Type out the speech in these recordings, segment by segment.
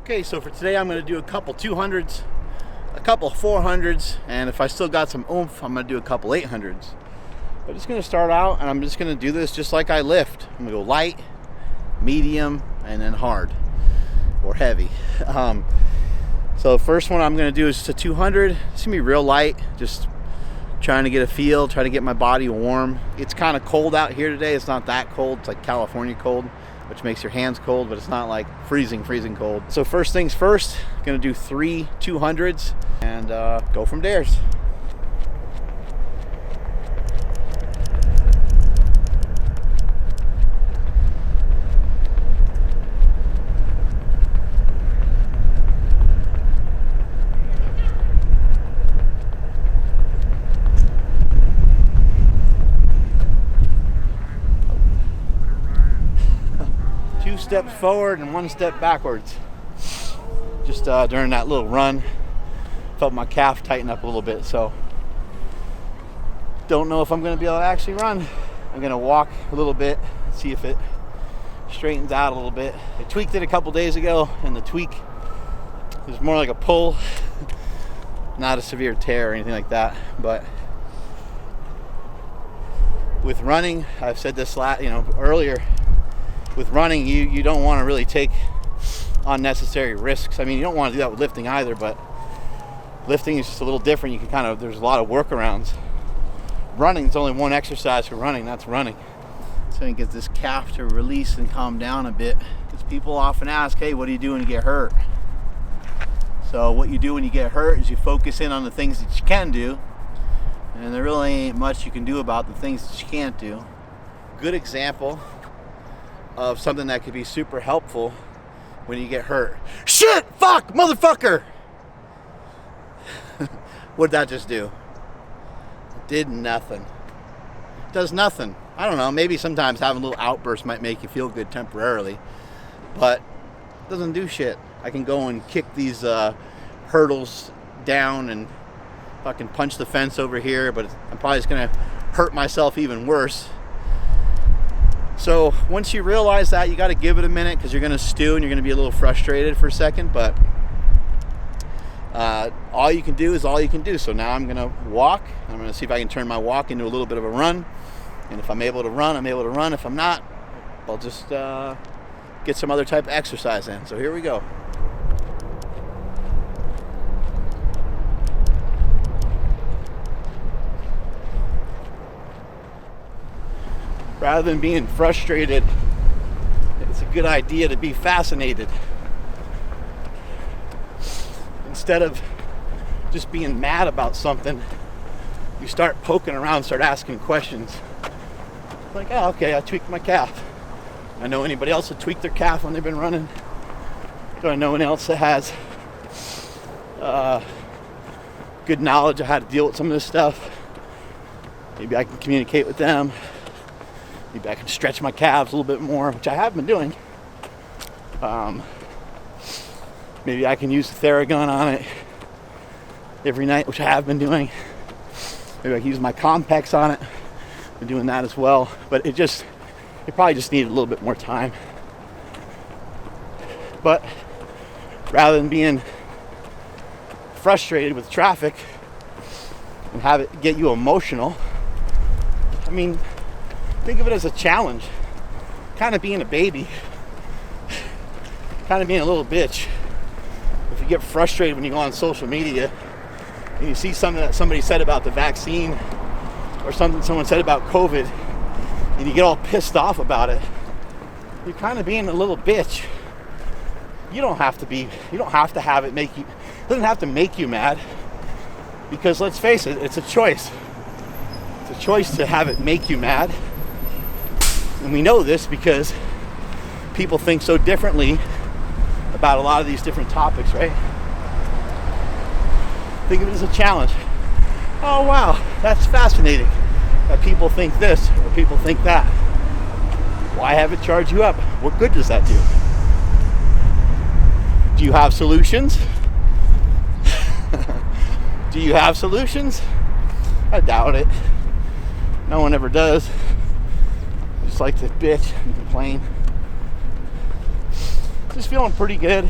Okay, so for today I'm going to do a couple 200s, a couple 400s, and if I still got some oomph, I'm going to do a couple 800s. I'm just going to start out, and I'm just going to do this just like I lift. I'm going to go light, medium, and then hard or heavy. So the first one I'm going to do is just a 200. It's going to be real light, just trying to get a feel, trying to get my body warm. It's kind of cold out here today. It's not that cold. It's like California cold, which makes your hands cold, but it's not like freezing cold. So first things first, gonna do 3 200s and go from there. Steps forward and 1 step backwards. Just during that little run, felt my calf tighten up a little bit, so don't know if I'm going to be able to actually run. I'm going to walk a little bit, see if it straightens out a little bit. I tweaked it a couple days ago, and the tweak is more like a pull, not a severe tear or anything like that. But with running, I've said this earlier. With running, you don't want to really take unnecessary risks. I mean, you don't want to do that with lifting either, but lifting is just a little different. You can there's a lot of workarounds. Running is only one exercise for running, that's running. So I can get this calf to release and calm down a bit. Because people often ask, hey, what do you do when you get hurt? So what you do when you get hurt is you focus in on the things that you can do, and there really ain't much you can do about the things that you can't do. Good example of something that could be super helpful when you get hurt. Shit! Fuck! Motherfucker! What'd that just do? It did nothing. It does nothing. I don't know, maybe sometimes having a little outburst might make you feel good temporarily, but it doesn't do shit. I can go and kick these hurdles down and fucking punch the fence over here, but I'm probably just gonna hurt myself even worse. So once you realize that, you got to give it a minute, because you're going to stew and you're going to be a little frustrated for a second, but all you can do is all you can do. So now I'm going to walk. I'm going to see if I can turn my walk into a little bit of a run. And if I'm able to run, I'm able to run. If I'm not, I'll just get some other type of exercise in. So here we go. Rather than being frustrated, it's a good idea to be fascinated. Instead of just being mad about something, you start poking around, start asking questions. Like, oh, okay, I tweaked my calf. I know anybody else that tweaked their calf when they've been running? Do I know anyone else that has good knowledge of how to deal with some of this stuff? Maybe I can communicate with them. Maybe I can stretch my calves a little bit more, which I have been doing. Maybe I can use the Theragun on it every night, which I have been doing. Maybe I can use my Compex on it. I've been doing that as well. But it probably just needed a little bit more time. But rather than being frustrated with traffic and have it get you emotional, I mean, think of it as a challenge. Kind of being a baby. Kind of being a little bitch. If you get frustrated when you go on social media and you see something that somebody said about the vaccine or something someone said about COVID and you get all pissed off about it, you're kind of being a little bitch. You don't have to have it make you, it doesn't have to make you mad, because let's face it, it's a choice. It's a choice to have it make you mad. And we know this because people think so differently about a lot of these different topics, right? Think of it as a challenge. Oh wow, that's fascinating that people think this or people think that. Why have it charge you up? What good does that do? Do you have solutions? Do you have solutions? I doubt it. No one ever does. Just like to bitch and complain. Just feeling pretty good.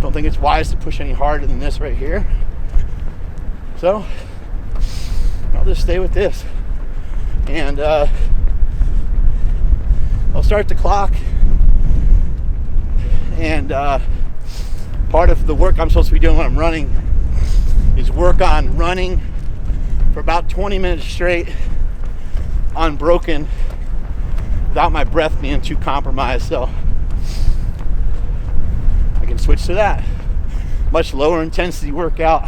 Don't think it's wise to push any harder than this right here. So I'll just stay with this. And I'll start the clock. And part of the work I'm supposed to be doing when I'm running is work on running for about 20 minutes straight, unbroken, without my breath being too compromised. So I can switch to that. Much lower intensity workout.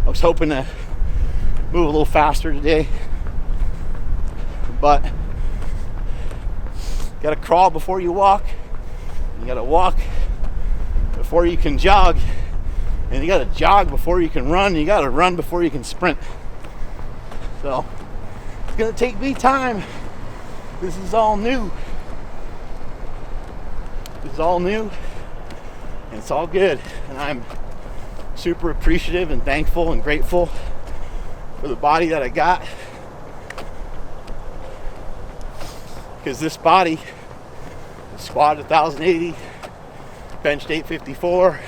I was hoping to move a little faster today, but you gotta crawl before you walk. You gotta walk before you can jog, and you gotta jog before you can run. You gotta run before you can sprint. So it's gonna take me time. This is all new. This is all new, and it's all good. And I'm super appreciative and thankful and grateful for the body that I got. Because this body squatted 1,080, benched 854,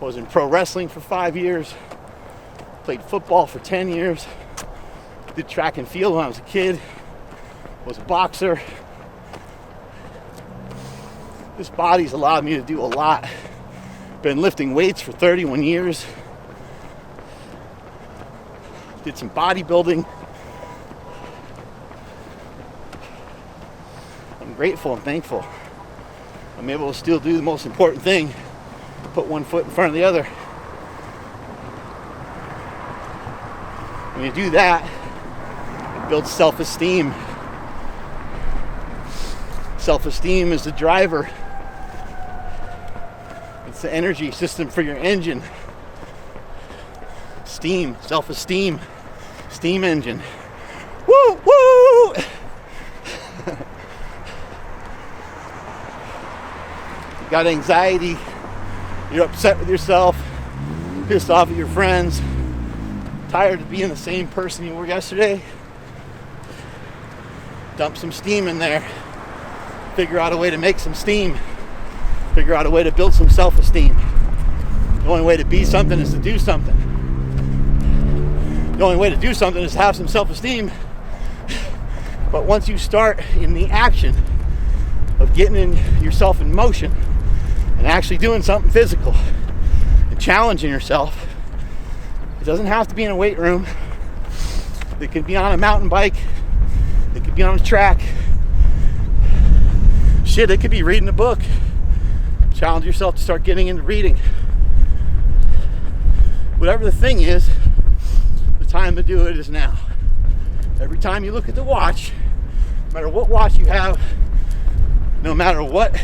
was in pro wrestling for 5 years, played football for 10 years, did track and field when I was a kid, was a boxer. This body's allowed me to do a lot. Been lifting weights for 31 years. Did some bodybuilding. I'm grateful and thankful. I'm able to still do the most important thing, put one foot in front of the other. When you do that, it builds self-esteem. Self-esteem is the driver. It's the energy system for your engine. Steam, self-esteem, steam engine. Woo, woo! You got anxiety, you're upset with yourself, pissed off at your friends, tired of being the same person you were yesterday. Dump some steam in there. Figure out a way to make some steam. Figure out a way to build some self-esteem. The only way to be something is to do something. The only way to do something is to have some self-esteem. But once you start in the action of getting yourself in motion and actually doing something physical and challenging yourself, it doesn't have to be in a weight room. It could be on a mountain bike. It could be on a track. Shit, it could be reading a book. Challenge yourself to start getting into reading. Whatever the thing is, the time to do it is now. Every time you look at the watch, no matter what watch you have, no matter what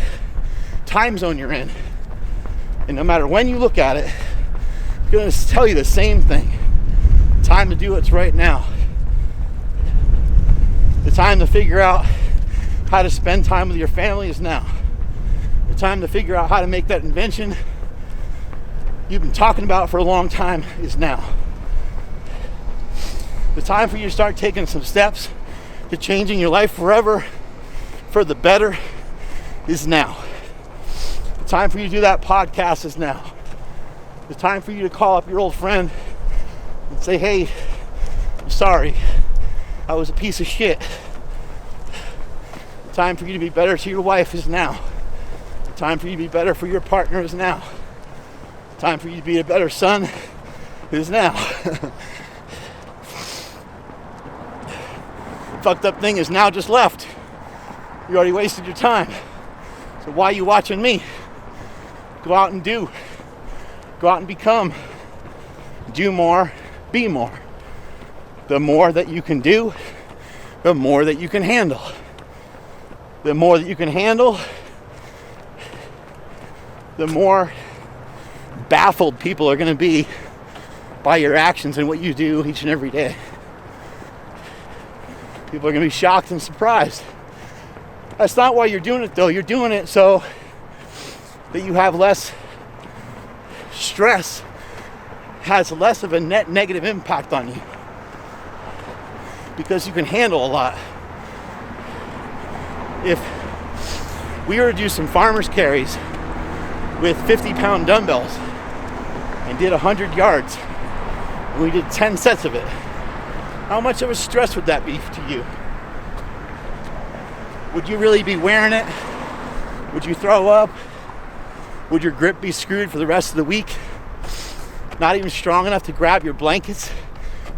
time zone you're in, and no matter when you look at it, it's going to tell you the same thing. The time to do it's right now. The time to figure out how to spend time with your family is now. The time to figure out how to make that invention you've been talking about for a long time is now. The time for you to start taking some steps to changing your life forever for the better is now. The time for you to do that podcast is now. The time for you to call up your old friend and say, hey, I'm sorry, I was a piece of shit. The time for you to be better to your wife is now. The time for you to be better for your partner is now. The time for you to be a better son is now. Fucked up thing is now just left. You already wasted your time. So why are you watching me? Go out and do. Go out and become. Do more, be more. The more that you can do, the more that you can handle. The more that you can handle, the more baffled people are going to be by your actions and what you do each and every day. People are going to be shocked and surprised. That's not why you're doing it, though. You're doing it so that you have less stress, has less of a net negative impact on you, because you can handle a lot. If We were to do some farmer's carries with 50-pound dumbbells and did 100 yards. And we did 10 sets of it. How much of a stress would that be to you? Would you really be wearing it? Would you throw up? Would your grip be screwed for the rest of the week? Not even strong enough to grab your blankets,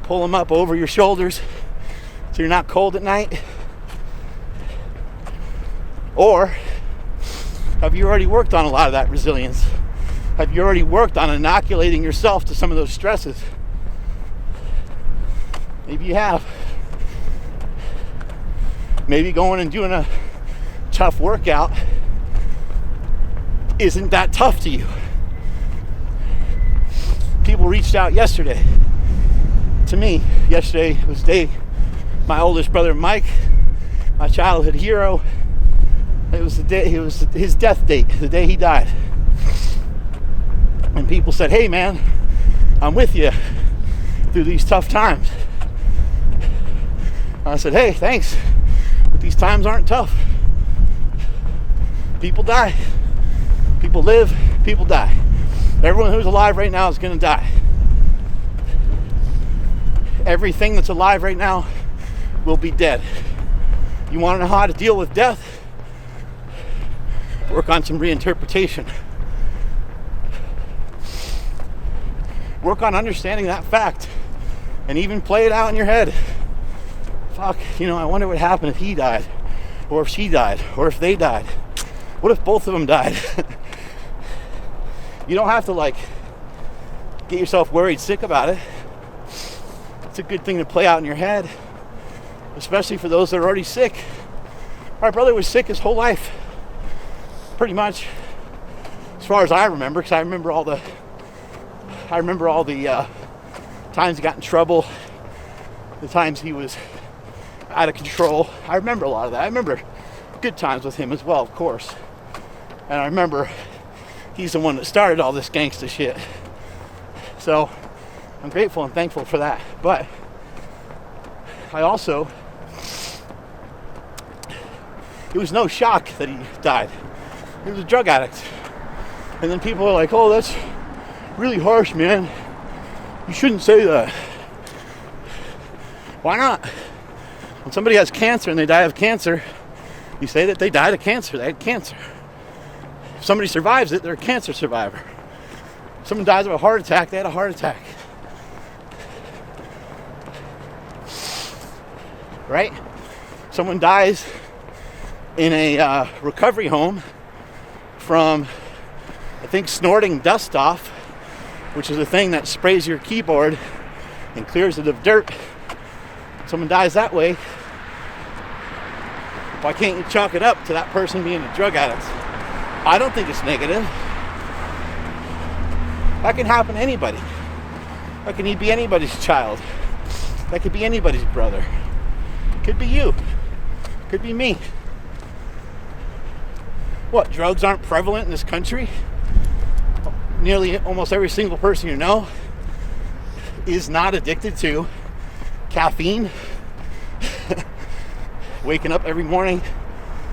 pull them up over your shoulders so you're not cold at night? Or have you already worked on a lot of that resilience? Have you already worked on inoculating yourself to some of those stresses? Maybe you have. Maybe going and doing a tough workout isn't that tough to you. People reached out yesterday to me. Yesterday was the day my oldest brother Mike, my childhood hero, it was the day, it was his death date, the day he died. And people said, hey man, I'm with you through these tough times. I said, hey, thanks, but these times aren't tough. People die. People live, people die. Everyone who's alive right now is going to die. Everything that's alive right now will be dead. You want to know how to deal with death? Work on some reinterpretation. Work on understanding that fact and even play it out in your head. Fuck, I wonder what happened if he died, or if she died, or if they died. What if both of them died? You don't have to get yourself worried sick about it. It's a good thing to play out in your head, especially for those that are already sick. My brother was sick his whole life, pretty much, as far as I remember, because I remember all the times he got in trouble, the times he was out of control. I remember a lot of that. I remember good times with him as well, of course. And I remember he's the one that started all this gangsta shit. So I'm grateful and thankful for that. But I also, it was no shock that he died. He was a drug addict. And then people are like, oh, that's really harsh, man. You shouldn't say that. Why not? When somebody has cancer and they die of cancer, you say that they died of cancer. They had cancer. If somebody survives it, they're a cancer survivor. If someone dies of a heart attack, they had a heart attack. Right? Someone dies in a recovery home from, I think, snorting dust off, which is a thing that sprays your keyboard and clears it of dirt. Someone dies that way. Why can't you chalk it up to that person being a drug addict? I don't think it's negative. That can happen to anybody. That can be anybody's child. That could be anybody's brother. Could be you. Could be me. What, drugs aren't prevalent in this country? Nearly almost every single person you know is not addicted to caffeine. Waking up every morning,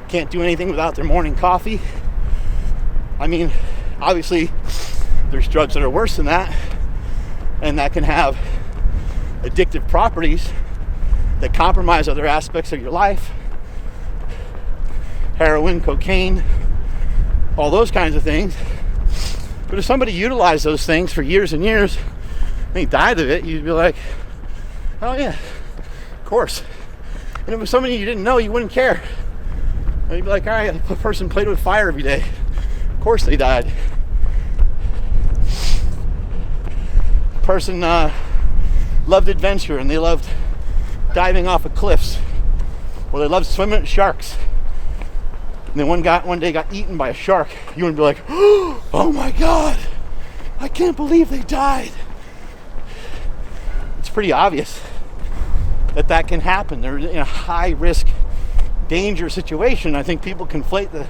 can't do anything without their morning coffee. I mean, obviously, there's drugs that are worse than that, and that can have addictive properties that compromise other aspects of your life. Heroin, cocaine, all those kinds of things. But if somebody utilized those things for years and years, and they died of it, you'd be like, oh yeah, of course. And if it was somebody you didn't know, you wouldn't care. And you'd be like, all right, a person played with fire every day. Of course they died. A person loved adventure and they loved diving off of cliffs. Or they loved swimming with sharks. And then one day got eaten by a shark. You wouldn't be like, oh my God, I can't believe they died. It's pretty obvious that can happen. They're in a high risk, danger situation. I think people conflate the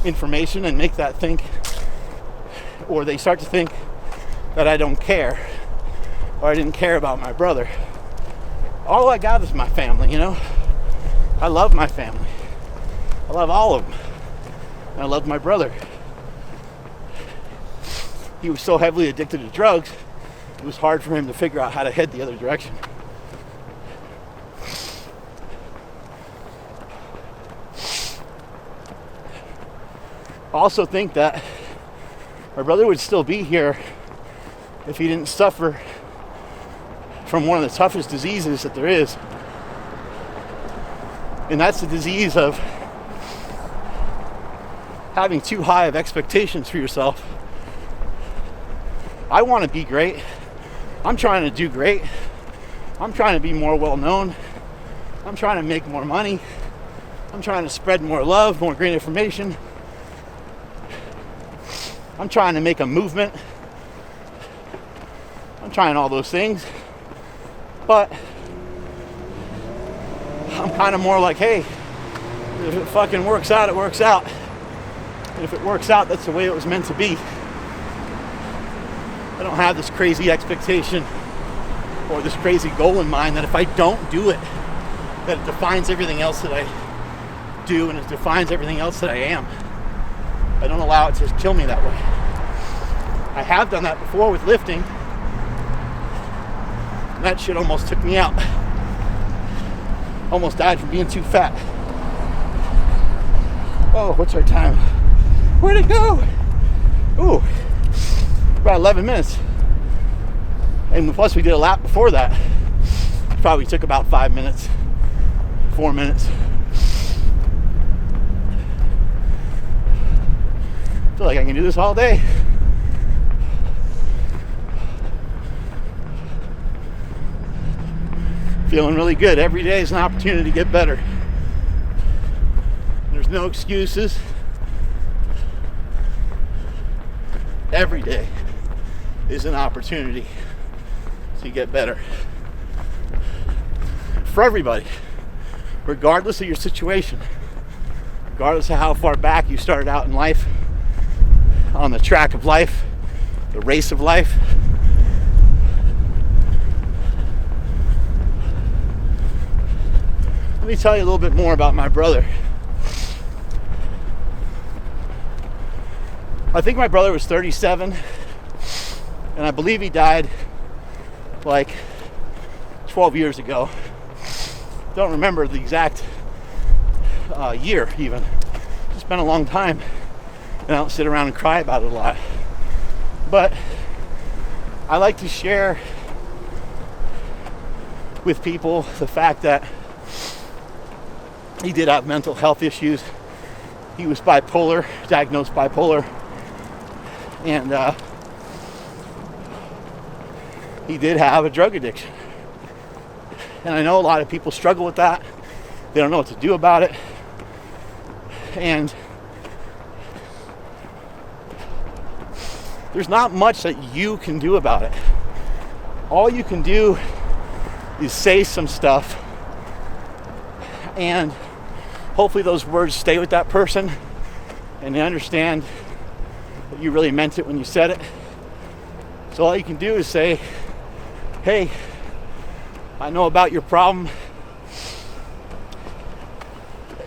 information and make that think, or they start to think that I don't care, or I didn't care about my brother. All I got is my family, I love my family. I love all of them. And I loved my brother. He was so heavily addicted to drugs, it was hard for him to figure out how to head the other direction. I also think that my brother would still be here if he didn't suffer from one of the toughest diseases that there is. And that's the disease of having too high of expectations for yourself. I want to be great. I'm trying to do great. I'm trying to be more well known. I'm trying to make more money. I'm trying to spread more love, more great information. I'm trying to make a movement. I'm trying all those things. But I'm kind of more like, hey, if it fucking works out, it works out. And if it works out, that's the way it was meant to be. I don't have this crazy expectation or this crazy goal in mind that if I don't do it, that it defines everything else that I do and it defines everything else that I am. I don't allow it to kill me that way. I have done that before with lifting. And that shit almost took me out. Almost died from being too fat. Oh, what's our time? Where'd it go? Ooh, about 11 minutes. And plus we did a lap before that. Probably took about 5 minutes, 4 minutes. I feel like I can do this all day. Feeling really good. Every day is an opportunity to get better. There's no excuses. Every day is an opportunity to get better. For everybody, regardless of your situation, regardless of how far back you started out in life, on the track of life, the race of life. Let me tell you a little bit more about my brother. I think my brother was 37, and I believe he died like 12 years ago. Don't remember the exact year even. It's been a long time, and I don't sit around and cry about it a lot. But I like to share with people the fact that he did have mental health issues. He was bipolar, diagnosed bipolar. And he did have a drug addiction. And I know a lot of people struggle with that. They don't know what to do about it. And there's not much that you can do about it. All you can do is say some stuff, and hopefully those words stay with that person and they understand that you really meant it when you said it. So all you can do is say, hey, I know about your problem.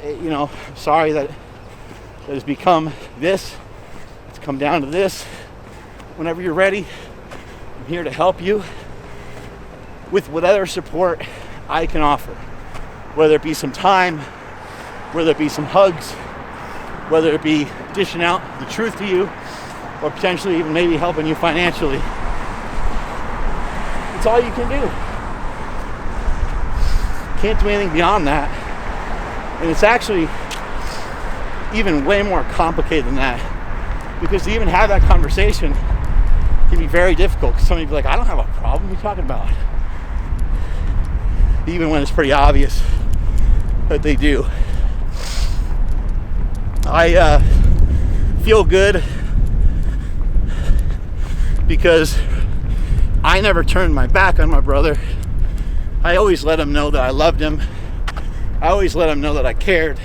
You know, sorry that it has become this. It's come down to this. Whenever you're ready, I'm here to help you with whatever support I can offer. Whether it be some time, whether it be some hugs, whether it be dishing out the truth to you, or potentially even maybe helping you financially. It's all you can do. Can't do anything beyond that. And it's actually even way more complicated than that. Because to even have that conversation can be very difficult. Because somebody will be like, I don't have a problem. What are you talking about? Even when it's pretty obvious that they do. I feel good because I never turned my back on my brother. I always let him know that I loved him. I always let him know that I cared.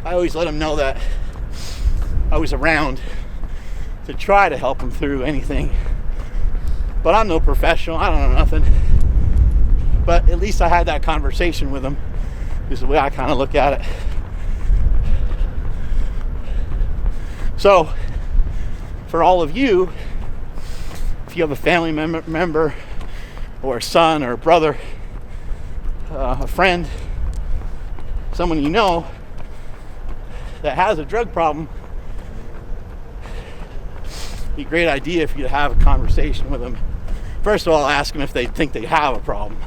I always let him know that I was around to try to help him through anything. But I'm no professional. I don't know nothing. But at least I had that conversation with him, is the way I kind of look at it. So for all of you, if you have a family member or a son or a brother, a friend, someone you know that has a drug problem, it'd be a great idea if you have a conversation with them. First of all, ask them if they think they have a problem.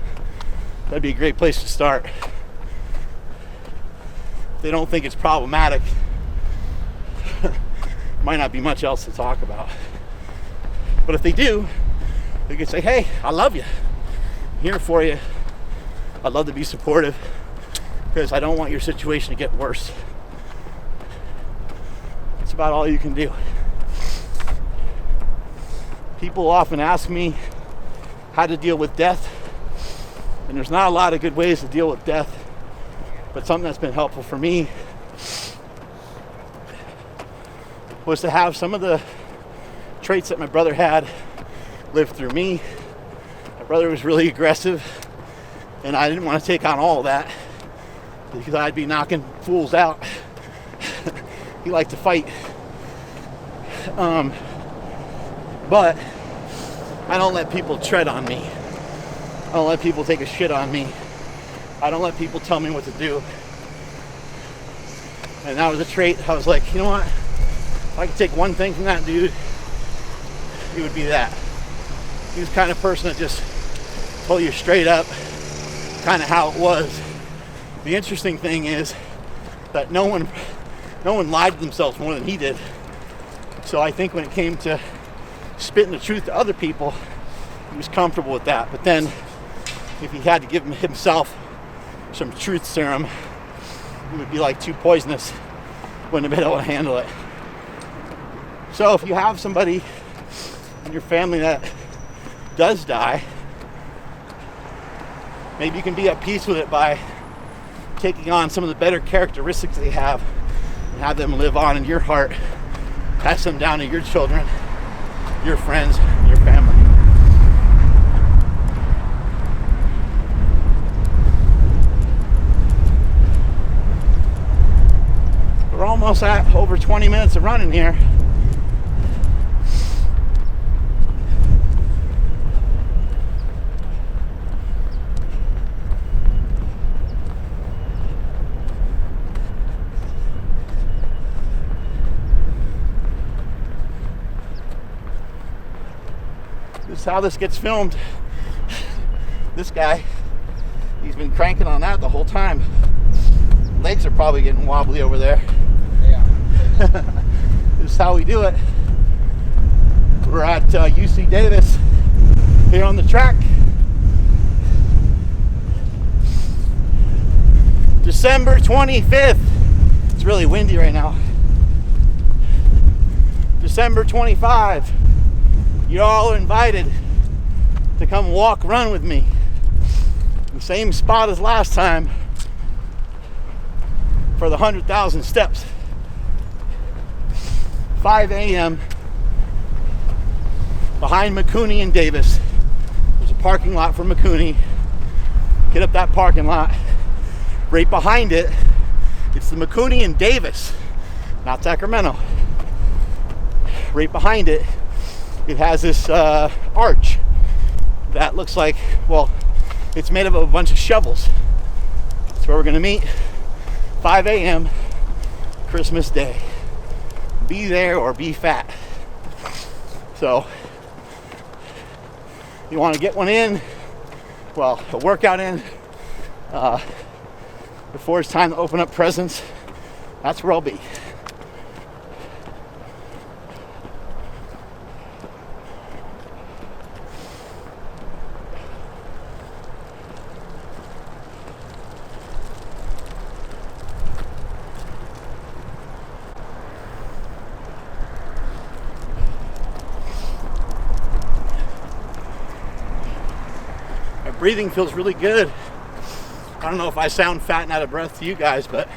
That'd be a great place to start. If they don't think it's problematic, might not be much else to talk about. But if they do, they could say, hey, I love you. I'm here for you. I'd love to be supportive because I don't want your situation to get worse. That's about all you can do. People often ask me how to deal with death, and there's not a lot of good ways to deal with death, but something that's been helpful for me was to have some of the traits that my brother had live through me. My brother was really aggressive, and I didn't want to take on all of that because I'd be knocking fools out. He liked to fight. But I don't let people tread on me. I don't let people take a shit on me. I don't let people tell me what to do. And that was a trait. I was like, you know what? If I could take one thing from that dude, it would be that. He was the kind of person that just told you straight up kind of how it was. The interesting thing is that no one lied to themselves more than he did. So I think when it came to spitting the truth to other people, he was comfortable with that. But then if he had to give himself some truth serum, it would be like too poisonous. Wouldn't have been able to handle it. So if you have somebody in your family that does die, maybe you can be at peace with it by taking on some of the better characteristics they have and have them live on in your heart, pass them down to your children, your friends, your family. We're almost at over 20 minutes of running here. This is how this gets filmed. This guy, he's been cranking on that the whole time. Legs are probably getting wobbly over there. Yeah. This is how we do it. We're at UC Davis here on the track. December 25th. It's really windy right now. December 25. You all are invited to come walk, run with me. The same spot as last time for the 100,000 steps. 5 a.m. behind McCooney and Davis. There's a parking lot for McCooney. Get up that parking lot. Right behind it, it's the McCooney and Davis, not Sacramento. Right behind it, it has this arch that looks like, well, it's made of a bunch of shovels. That's where we're gonna meet. 5 a.m. Christmas Day. Be there or be fat. So, you want to get one in, well, a workout in, before it's time to open up presents. That's where I'll be. Breathing feels really good. I don't know if I sound fat and out of breath to you guys, but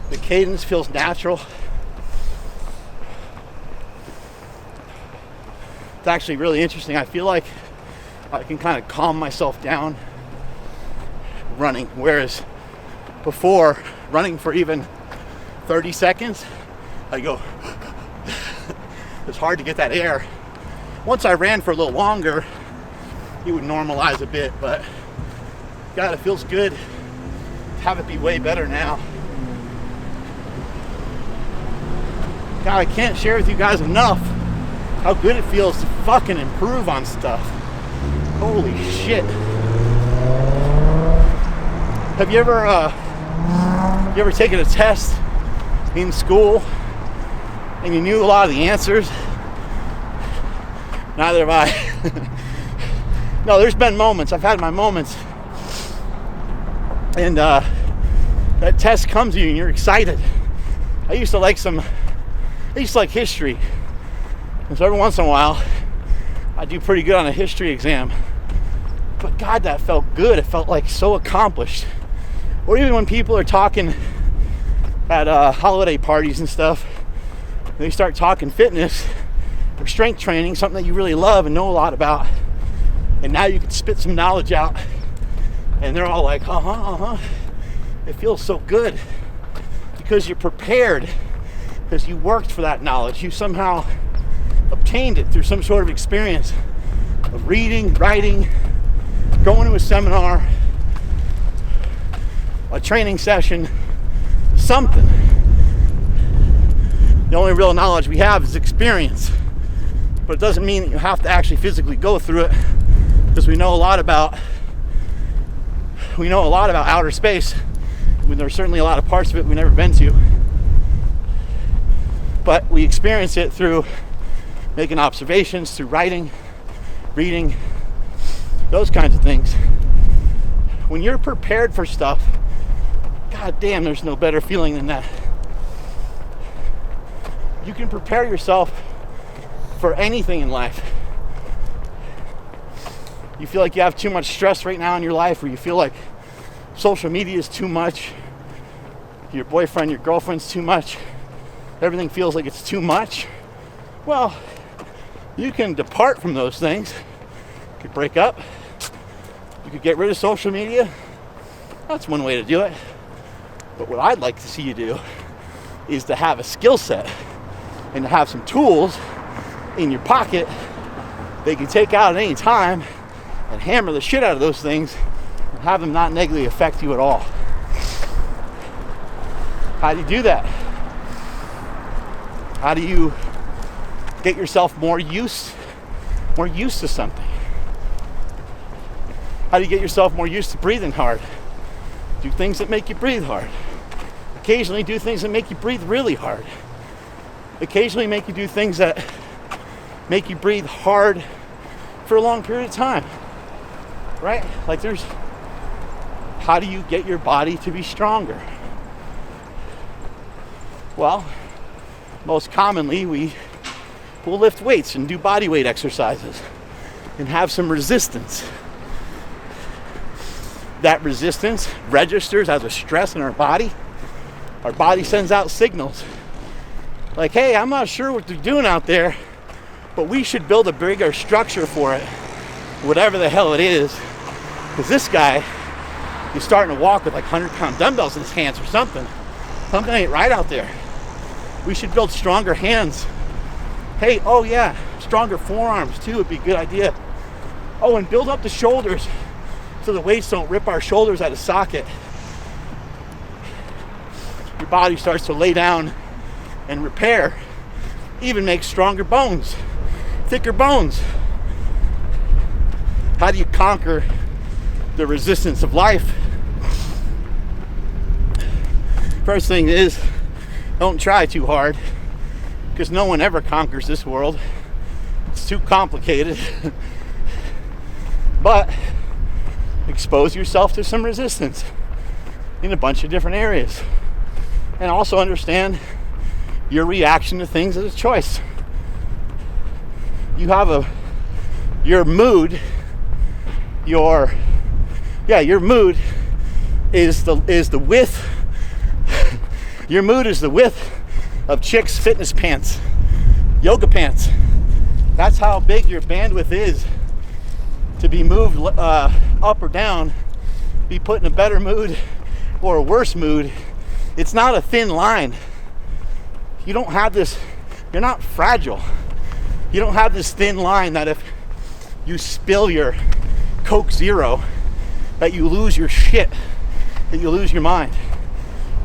the cadence feels natural. It's actually really interesting. I feel like I can kind of calm myself down running, whereas before, running for even 30 seconds, I go, it's hard to get that air. Once I ran for a little longer, it would normalize a bit, but God, it feels good to have it be way better now. God, I can't share with you guys enough how good it feels to fucking improve on stuff. Holy shit. Have you ever taken a test in school and you knew a lot of the answers? Neither have I. No, there's been moments. I've had my moments. And that test comes to you and you're excited. I used to like history. And so every once in a while, I do pretty good on a history exam. But God, that felt good. It felt like so accomplished. Or even when people are talking at holiday parties and stuff, they start talking fitness or strength training, something that you really love and know a lot about. And now you can spit some knowledge out. And they're all like, It feels so good. Because you're prepared. Because you worked for that knowledge. You somehow obtained it through some sort of experience of reading, writing, going to a seminar, a training session, something. The only real knowledge we have is experience. But it doesn't mean that you have to actually physically go through it, because we know a lot about outer space. There's certainly a lot of parts of it we've never been to. But we experience it through making observations, through writing, reading, those kinds of things. When you're prepared for stuff, God damn, there's no better feeling than that. You can prepare yourself for anything in life. You feel like you have too much stress right now in your life, or you feel like social media is too much, your boyfriend, your girlfriend's too much, everything feels like it's too much. Well, you can depart from those things. You could break up. You could get rid of social media. That's one way to do it. But what I'd like to see you do is to have a skill set and to have some tools in your pocket that you can take out at any time and hammer the shit out of those things and have them not negatively affect you at all. How do you do that? How do you get yourself more used to something? How do you get yourself more used to breathing hard? Do things that make you breathe hard. Occasionally do things that make you breathe really hard. Occasionally make you do things that make you breathe hard for a long period of time. Right? Like how do you get your body to be stronger? Well, most commonly we'll lift weights and do body weight exercises and have some resistance. That resistance registers as a stress in our body. Our body sends out signals like, hey, I'm not sure what they're doing out there, but we should build a bigger structure for it, whatever the hell it is. Because this guy is starting to walk with like 100-pound dumbbells in his hands or something. Something ain't right out there. We should build stronger hands. Hey, oh yeah, stronger forearms too would be a good idea. Oh, and build up the shoulders so the weights don't rip our shoulders out of socket. Your body starts to lay down and repair. Even make stronger bones, thicker bones. How do you conquer the resistance of life? First thing is, don't try too hard, because no one ever conquers this world. It's too complicated. But expose yourself to some resistance in a bunch of different areas. And also understand your reaction to things as a choice. You have your mood is the width. Your mood is the width of chicks' fitness pants, yoga pants. That's how big your bandwidth is to be moved up or down, be put in a better mood or a worse mood. It's not a thin line. you don't have this, you're not fragile. You don't have this thin line that if you spill your Coke Zero, that you lose your shit, that you lose your mind.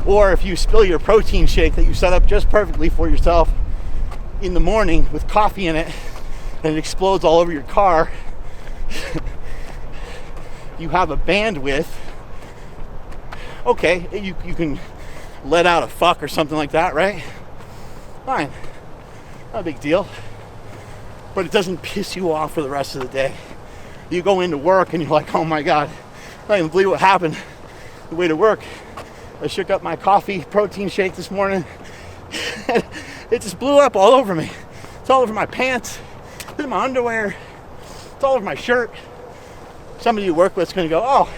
Or if you spill your protein shake that you set up just perfectly for yourself in the morning with coffee in it, and it explodes all over your car, you have a bandwidth. Okay, you can let out a fuck or something like that, right? Fine, not a big deal. But it doesn't piss you off for the rest of the day. You go into work and you're like, oh my God, I can't even believe what happened the way to work. I shook up my coffee protein shake this morning. It just blew up all over me. It's all over my pants, it's in my underwear, it's all over my shirt. Somebody you work with is going to go, oh,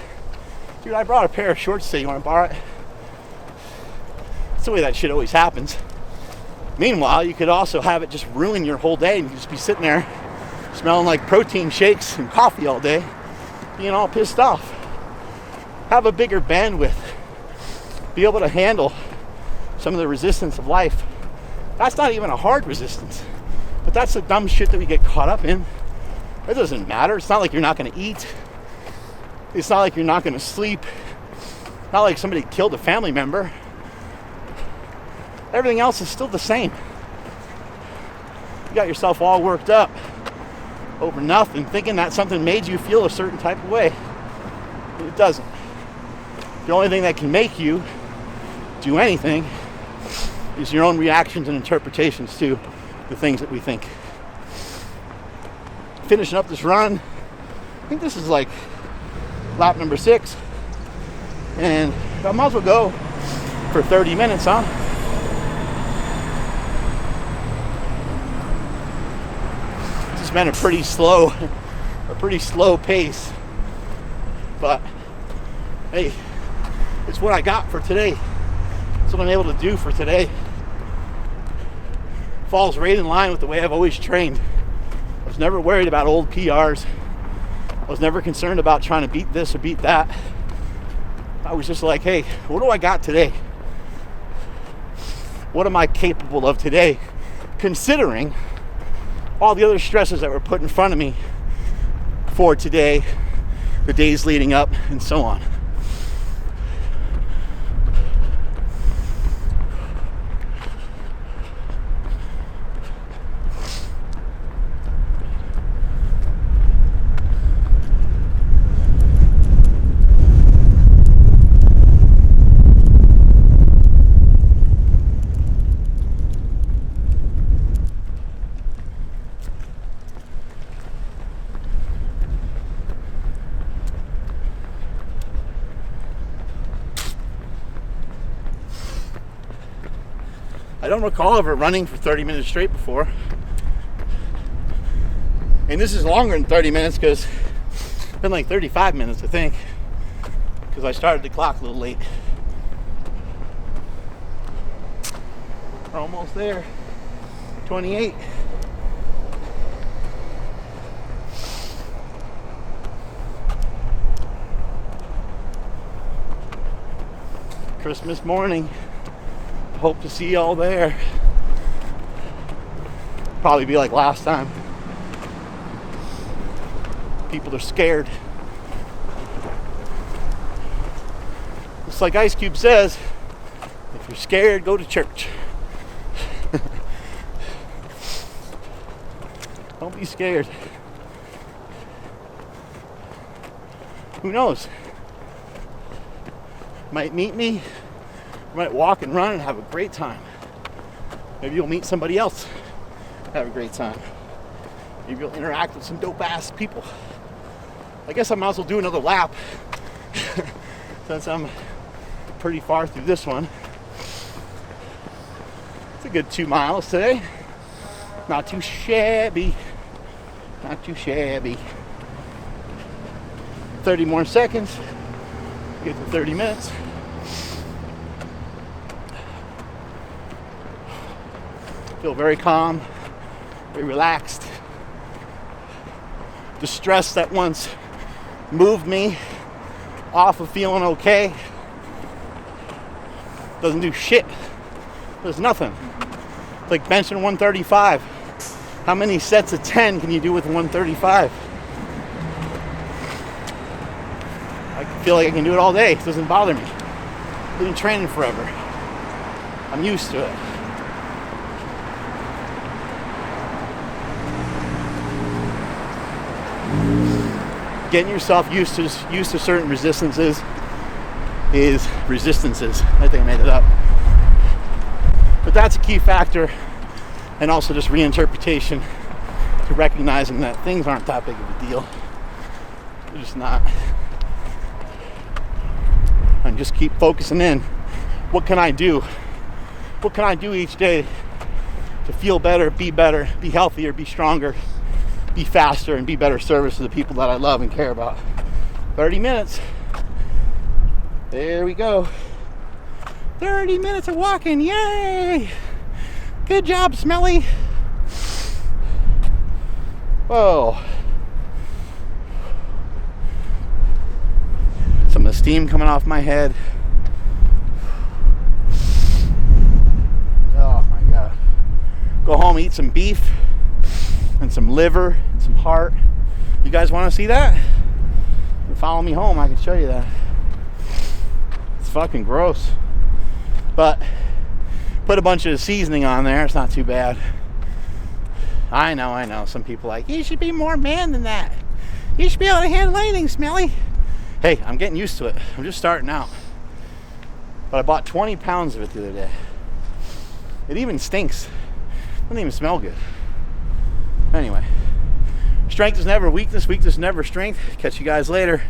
dude, I brought a pair of shorts today, you want to borrow it? That's the way that shit always happens. Meanwhile, you could also have it just ruin your whole day and you just be sitting there smelling like protein shakes and coffee all day, being all pissed off. Have a bigger bandwidth. Be able to handle some of the resistance of life. That's not even a hard resistance, but that's the dumb shit that we get caught up in. It doesn't matter. It's not like you're not going to eat. It's not like you're not going to sleep. Not like somebody killed a family member. Everything else is still the same. You got yourself all worked up over nothing, thinking that something made you feel a certain type of way. It doesn't. The only thing that can make you do anything is your own reactions and interpretations to the things that we think. Finishing up this run, I think this is like lap number 6, and I might as well go for 30 minutes, huh? It's just been a pretty slow pace, but hey, it's what I got for today. It's what I'm able to do for today. Falls right in line with the way I've always trained. I was never worried about old PRs. I was never concerned about trying to beat this or beat that. I was just like, hey, what do I got today? What am I capable of today? Considering all the other stresses that were put in front of me for today, the days leading up, and so on. I don't recall ever running for 30 minutes straight before. And this is longer than 30 minutes because it's been like 35 minutes, I think, because I started the clock a little late. We're almost there. 28. Christmas morning. Hope to see y'all there. Probably be like last time. People are scared. It's like Ice Cube says, if you're scared, go to church. Don't be scared. Who knows? Might meet me. You might walk and run and have a great time. Maybe you'll meet somebody else, have a great time. Maybe you'll interact with some dope ass people. I guess I might as well do another lap since I'm pretty far through this one. It's a good 2 miles today. Not too shabby. Not too shabby. 30 more seconds. Get to 30 minutes. Feel very calm, very relaxed. The stress that once moved me off of feeling okay doesn't do shit. There's nothing. like benching 135. How many sets of 10 can you do with 135? I feel like I can do it all day. It doesn't bother me. I've been training forever. I'm used to it. Getting yourself used to certain resistances is resistances. I think I made it up. But that's a key factor, and also just reinterpretation to recognizing that things aren't that big of a deal. They're just not. And just keep focusing in. What can I do? What can I do each day to feel better, be healthier, be stronger, be faster, and be better service to the people that I love and care about? 30 minutes. There we go. 30 minutes of walking. Yay! Good job, Smelly. Whoa. Some of the steam coming off my head. Oh my God. Go home, eat some beef and some liver and some heart. You guys want to see that? You follow me home, I can show you that. It's fucking gross. But put a bunch of seasoning on there, it's not too bad. I know. Some people are like, you should be more man than that. You should be able to handle anything, Smelly. Hey, I'm getting used to it. I'm just starting out. But I bought 20 pounds of it the other day. It even stinks. It doesn't even smell good. Anyway, strength is never weakness. Weakness is never strength. Catch you guys later.